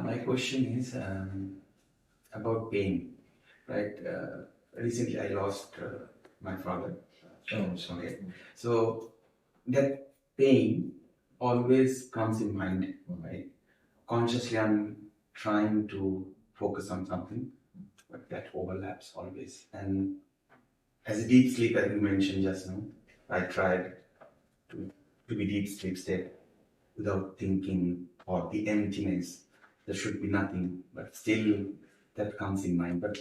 My question is about pain, right? Recently, I lost my father. Oh, sorry. Okay. So that pain always comes in mind, right? Consciously, I'm trying to focus on something, but that overlaps always. And as a deep sleep, as you mentioned just now, I tried to be deep sleep state without thinking or the emptiness. There should be nothing, but still that comes in mind. But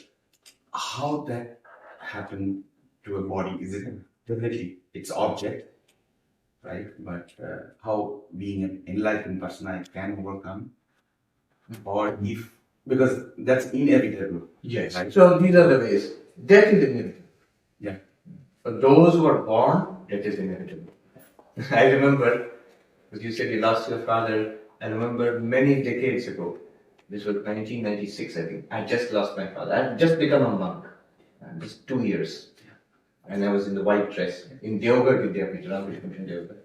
how that happened to a body? Is it definitely its object, right? But how being an enlightened person I can overcome, or if because that's inevitable. Yes. Right? So these are the ways. Death is inevitable. Yeah. For those who are born, death is inevitable. I remember, as you said, you lost your father. I remember many decades ago. This was 1996, I think. I just lost my father. I had just become a monk. Just 2 years. And I was in the white dress in Deoghar Vidyapith, Ramakrishna Mission Deoghar.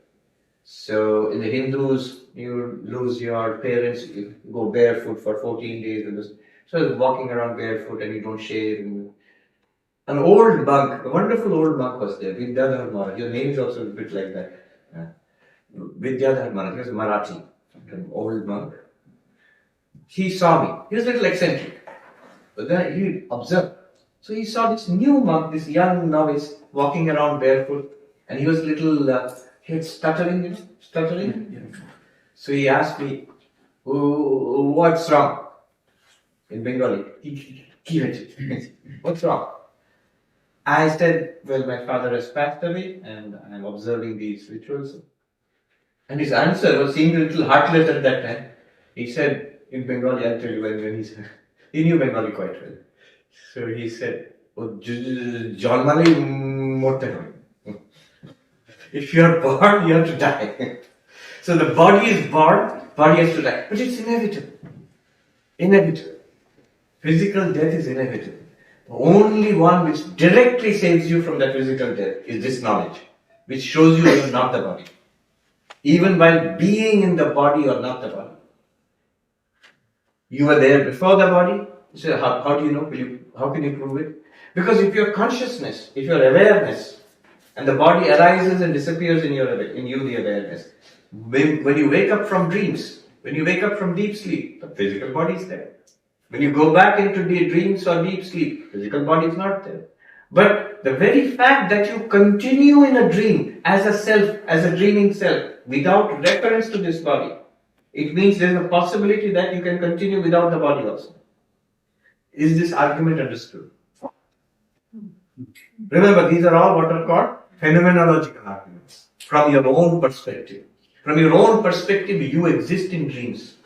So in the Hindus, you lose your parents, you go barefoot for 14 days. So I was walking around barefoot and you don't shave. And an old monk, a wonderful old monk was there, Vidyadhar Maharaj. Your name is also a bit like that. Vidyadhar Maharaj, he was a Marathi, an old monk. He saw me. He was a little eccentric. But then he observed. So he saw this new monk, this young novice, walking around barefoot. And he was a little, he had stuttering. Yeah. So he asked me, what's wrong? In Bengali. What's wrong? I said, well, my father has passed away and I'm observing these rituals. And his answer was seemed a little heartless at that time. He said, in Bengali, I'll tell you when he said, he knew Bengali quite well. So he said, Janmale morte hoy. If you are born, you have to die. So the body is born, body has to die. But it's inevitable. Inevitable. Physical death is inevitable. The only one which directly saves you from that physical death is this knowledge, which shows you you are not the body. Even while being in the body, you are not the body. You were there before the body. So how do you know? How can you prove it? Because if your consciousness, if your awareness, and the body arises and disappears in you, the awareness. When you wake up from dreams, when you wake up from deep sleep, the physical body is there. When you go back into the dreams or deep sleep, physical body is not there. But the very fact that you continue in a dream as a self, as a dreaming self, without reference to this body, it means there is a possibility that you can continue without the body also. Is this argument understood? Remember, these are all what are called phenomenological arguments. From your own perspective. From your own perspective, you exist in dreams.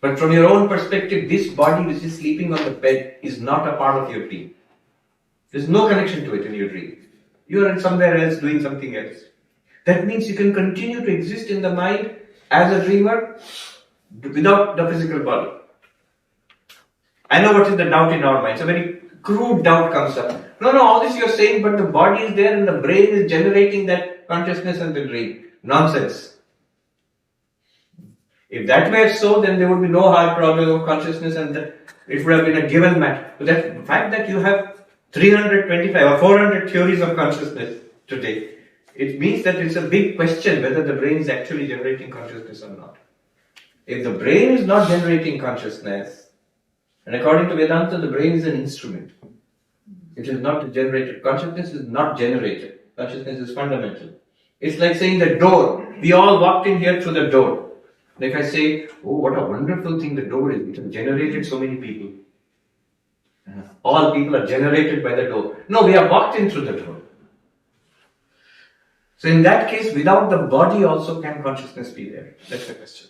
But from your own perspective, this body which is sleeping on the bed is not a part of your dream. There's no connection to it in your dream. You are somewhere else doing something else. That means you can continue to exist in the mind as a dreamer without the physical body. I know what is the doubt in our minds. A very crude doubt comes up. No, all this you're saying, but the body is there and the brain is generating that consciousness and the dream. Nonsense. If that were so, then there would be no hard problem of consciousness and it would have been a given matter. But the fact that you have 325 or 400 theories of consciousness today, it means that it's a big question whether the brain is actually generating consciousness or not. If the brain is not generating consciousness, and according to Vedanta, the brain is an instrument. It is not generated. Consciousness is not generated. Consciousness is fundamental. It's like saying the door. We all walked in here through the door. Like I say, oh, what a wonderful thing the door is. It has generated so many people. All people are generated by the door. No, we have walked in through the door. So in that case, without the body also can consciousness be there? That's the question.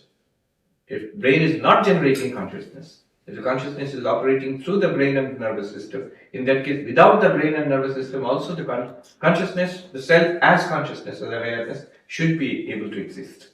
If brain is not generating consciousness, if the consciousness is operating through the brain and nervous system, in that case, without the brain and nervous system, also the consciousness, the self as consciousness or awareness, should be able to exist.